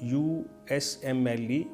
USMLE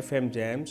FM JAMS,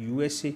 USA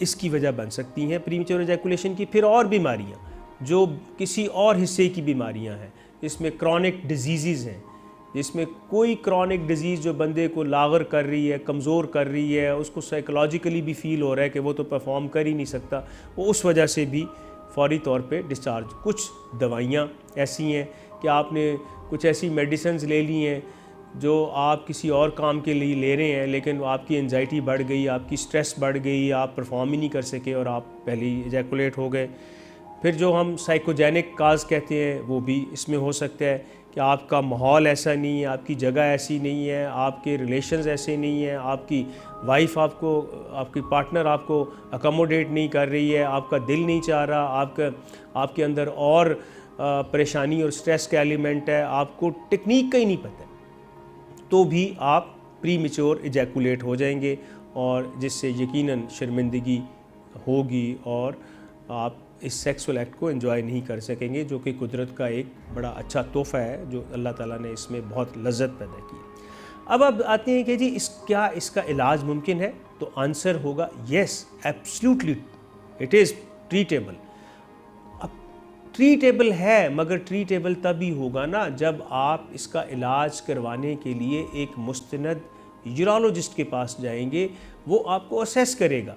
اس کی وجہ بن سکتی ہیں پری میچور ایجیکولیشن کی. پھر اور بیماریاں جو کسی اور حصے کی بیماریاں ہیں, جس میں کرونک ڈیزیزز ہیں, جس میں کوئی کرونک ڈیزیز جو بندے کو لاغر کر رہی ہے, کمزور کر رہی ہے, اس کو سائیکولوجیکلی بھی فیل ہو رہا ہے کہ وہ تو پرفارم کر ہی نہیں سکتا, وہ اس وجہ سے بھی فوری طور پہ ڈسچارج. کچھ دوائیاں ایسی ہیں کہ آپ نے کچھ ایسی میڈیسنز لے لی ہیں جو آپ کسی اور کام کے لیے لے رہے ہیں, لیکن آپ کی انزائٹی بڑھ گئی, آپ کی سٹریس بڑھ گئی, آپ پرفارم ہی نہیں کر سکے اور آپ پہلے ہی ایجیکولیٹ ہو گئے. پھر جو ہم سائیکوجینک کاز کہتے ہیں وہ بھی اس میں ہو سکتا ہے کہ آپ کا ماحول ایسا نہیں ہے, آپ کی جگہ ایسی نہیں ہے, آپ کے ریلیشنز ایسے نہیں ہیں, آپ کی وائف آپ کی پارٹنر آپ کو اکاموڈیٹ نہیں کر رہی ہے, آپ کا دل نہیں چاہ رہا, آپ کے اندر اور پریشانی اور سٹریس کا ایلیمنٹ ہے, آپ کو ٹیکنیک کا ہی نہیں پتہ, تو بھی آپ پری میچور ایجیکولیٹ ہو جائیں گے, اور جس سے یقیناً شرمندگی ہوگی اور آپ اس سیکسول ایکٹ کو انجوائے نہیں کر سکیں گے, جو کہ قدرت کا ایک بڑا اچھا تحفہ ہے جو اللہ تعالیٰ نے اس میں بہت لذت پیدا کی. اب آتے ہیں کہ جی کیا اس کا علاج ممکن ہے؟ تو آنسر ہوگا یس, ایبسلیوٹلی اٹ از ٹریٹیبل. اب ٹریٹیبل ہے, مگر ٹریٹیبل تب ہی ہوگا نا جب آپ اس کا علاج کروانے کے لیے ایک مستند یورولوجسٹ کے پاس جائیں گے, وہ آپ کو اسیس کرے گا.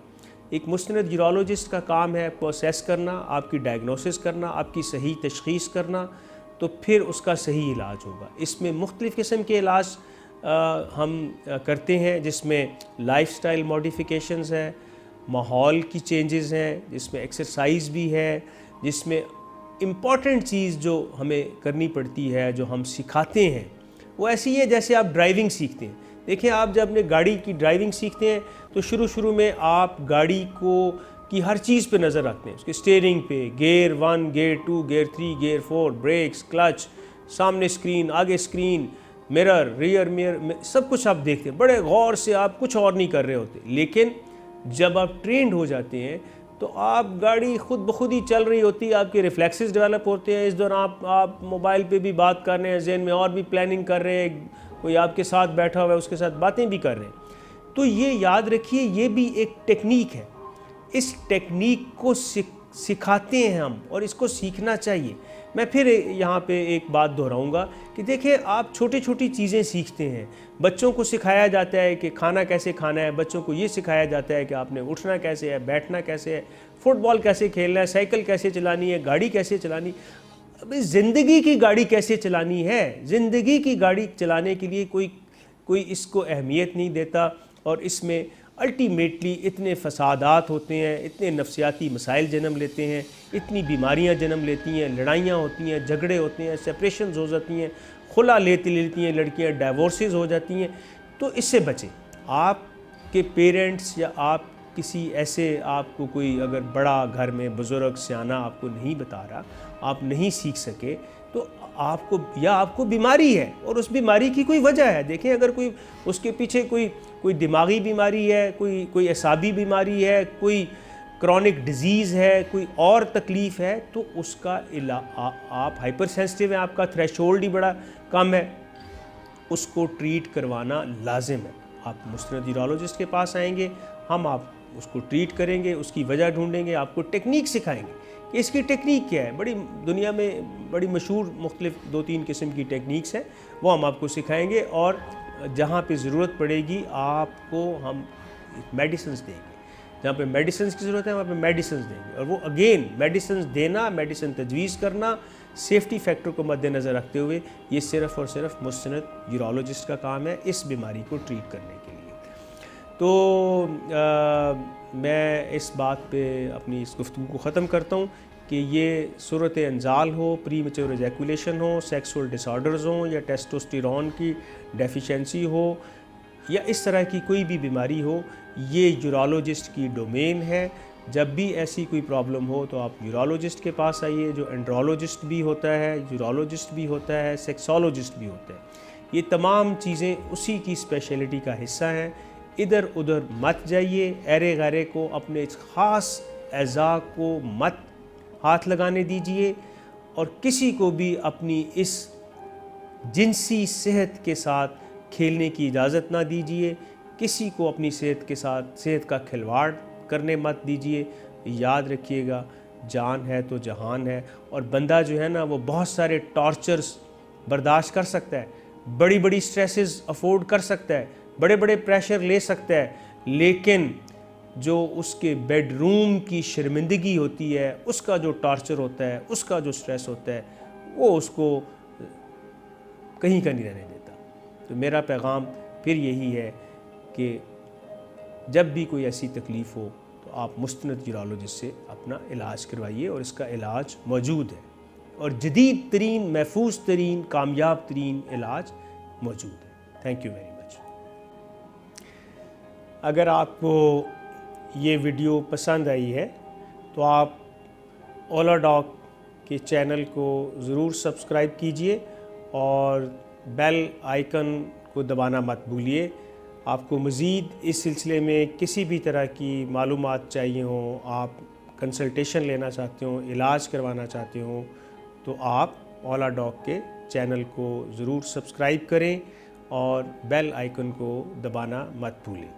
ایک مستند یورولوجسٹ کا کام ہے آپ کو اسیس کرنا, آپ کی ڈائگنوسس کرنا, آپ کی صحیح تشخیص کرنا, تو پھر اس کا صحیح علاج ہوگا. اس میں مختلف قسم کے علاج ہم کرتے ہیں, جس میں لائف سٹائل موڈیفیکیشنز ہیں, ماحول کی چینجز ہیں, جس میں ایکسرسائز بھی ہے, جس میں امپورٹنٹ چیز جو ہمیں کرنی پڑتی ہے, جو ہم سکھاتے ہیں, وہ ایسی ہے جیسے آپ ڈرائیونگ سیکھتے ہیں. دیکھیں آپ جب اپنے گاڑی کی ڈرائیونگ سیکھتے ہیں تو شروع میں آپ گاڑی کی ہر چیز پہ نظر رکھتے ہیں, اس کے اسٹیئرنگ پہ, gear 1, gear 2, gear 3, gear 4, brakes, clutch, سامنے اسکرین, آگے اسکرین, مرر, ریئر مرر, سب کچھ آپ دیکھتے ہیں بڑے غور سے, آپ کچھ اور نہیں کر رہے ہوتے. لیکن جب آپ ٹرینڈ ہو جاتے ہیں تو آپ گاڑی خود بخود ہی چل رہی ہوتی ہے, آپ کے ریفلیکسز ڈیولپ ہوتے ہیں. اس دوران آپ موبائل پہ بھی بات کر رہے ہیں, ذہن میں اور بھی پلاننگ کر رہے ہیں, کوئی آپ کے ساتھ بیٹھا ہوا ہے اس کے ساتھ باتیں بھی کر رہے ہیں. تو یہ یاد رکھیے یہ بھی ایک ٹیکنیک ہے. اس ٹیکنیک کو سکھاتے ہیں ہم, اور اس کو سیکھنا چاہیے. میں پھر یہاں پہ ایک بات دہراؤں گا کہ دیکھیں آپ چھوٹی چھوٹی چیزیں سیکھتے ہیں. بچوں کو سکھایا جاتا ہے کہ کھانا کیسے کھانا ہے, بچوں کو یہ سکھایا جاتا ہے کہ آپ نے اٹھنا کیسے ہے, بیٹھنا کیسے ہے, فٹ بال کیسے کھیلنا ہے, سائیکل کیسے چلانی ہے, گاڑی کیسے چلانی. ابھی زندگی کی گاڑی کیسے چلانی ہے, زندگی کی گاڑی چلانے کے لیے کوئی اس کو اہمیت نہیں دیتا, اور اس میں الٹیمیٹلی اتنے فسادات ہوتے ہیں, اتنے نفسیاتی مسائل جنم لیتے ہیں, اتنی بیماریاں جنم لیتی ہیں, لڑائیاں ہوتی ہیں, جھگڑے ہوتے ہیں, سپریشنز ہو جاتی ہیں, خلا لیتی ہیں لڑکیاں, ڈائیورسز ہو جاتی ہیں. تو اس سے بچیں. آپ کے پیرنٹس یا آپ کسی ایسے, آپ کو کوئی اگر بڑا گھر میں بزرگ سیانہ آپ کو نہیں بتا رہا, آپ نہیں سیکھ سکے, تو آپ کو بیماری ہے اور اس بیماری کی کوئی وجہ ہے. دیکھیں اگر کوئی اس کے پیچھے کوئی دماغی بیماری ہے, کوئی اعصابی بیماری ہے, کوئی کرونک ڈیزیز ہے, کوئی اور تکلیف ہے, تو اس کا آپ ہائپر سینسٹیو ہیں, آپ کا تھریشولڈ ہی بڑا کم ہے, اس کو ٹریٹ کروانا لازم ہے. آپ مستند یورولوجسٹ کے پاس آئیں گے, ہم آپ اس کو ٹریٹ کریں گے, اس کی وجہ ڈھونڈیں گے, آپ کو ٹیکنیک سکھائیں گے کہ اس کی ٹیکنیک کیا ہے. بڑی دنیا میں بڑی مشہور مختلف 2-3 قسم کی ٹیکنیکس ہیں, وہ ہم آپ کو سکھائیں گے, اور جہاں پہ ضرورت پڑے گی آپ کو ہم میڈیسنز دیں گے. جہاں پہ میڈیسنز کی ضرورت ہے وہاں پہ میڈیسنز دیں گے, اور وہ اگین میڈیسنز دینا, میڈیسن تجویز کرنا, سیفٹی فیکٹر کو مد نظر رکھتے ہوئے, یہ صرف اور صرف مستند یورولوجسٹ کا کام ہے اس بیماری کو ٹریٹ کرنے کے لیے. تو میں اس بات پہ اپنی اس گفتگو کو ختم کرتا ہوں کہ یہ صورت انزال ہو, پری میچور ایجیکولیشن ہو, سیکسول ڈس آرڈرز ہوں, یا ٹیسٹوسٹیرون کی ڈیفیشنسی ہو, یا اس طرح کی کوئی بھی بیماری ہو, یہ یورولوجسٹ کی ڈومین ہے. جب بھی ایسی کوئی پرابلم ہو تو آپ یورولوجسٹ کے پاس آئیے, جو اینڈرولوجسٹ بھی ہوتا ہے, یورولوجسٹ بھی ہوتا ہے, سیکسولوجسٹ بھی ہوتا ہے. یہ تمام چیزیں اسی کی اسپیشلٹی کا حصہ ہیں. ادھر ادھر مت جائیے, ایرے غیرے کو اپنے خاص اعضاء کو مت ہاتھ لگانے دیجیے, اور کسی کو بھی اپنی اس جنسی صحت کے ساتھ کھیلنے کی اجازت نہ دیجیے. کسی کو اپنی صحت کے ساتھ صحت کا کھلواڑ کرنے مت دیجیے. یاد رکھیے گا جان ہے تو جہان ہے. اور بندہ جو ہے نا وہ بہت سارے ٹارچرز برداشت کر سکتا ہے, بڑی بڑی سٹریسز افورڈ کر سکتا ہے, بڑے بڑے پریشر لے سکتا ہے, لیکن جو اس کے بیڈ روم کی شرمندگی ہوتی ہے, اس کا جو ٹارچر ہوتا ہے, اس کا جو سٹریس ہوتا ہے, وہ اس کو کہیں کا نہیں رہنے دیتا. تو میرا پیغام پھر یہی ہے کہ جب بھی کوئی ایسی تکلیف ہو تو آپ مستند یورولوجسٹ سے اپنا علاج کروائیے, اور اس کا علاج موجود ہے, اور جدید ترین, محفوظ ترین, کامیاب ترین علاج موجود ہے. Thank you very much. اگر آپ کو یہ ویڈیو پسند آئی ہے تو آپ اولا ڈاک کے چینل کو ضرور سبسکرائب کیجئے اور بیل آئیکن کو دبانا مت بھولیے. آپ کو مزید اس سلسلے میں کسی بھی طرح کی معلومات چاہیے ہوں, آپ کنسلٹیشن لینا چاہتے ہوں, علاج کروانا چاہتے ہوں, تو آپ اولا ڈاک کے چینل کو ضرور سبسکرائب کریں اور بیل آئیکن کو دبانا مت بھولیں.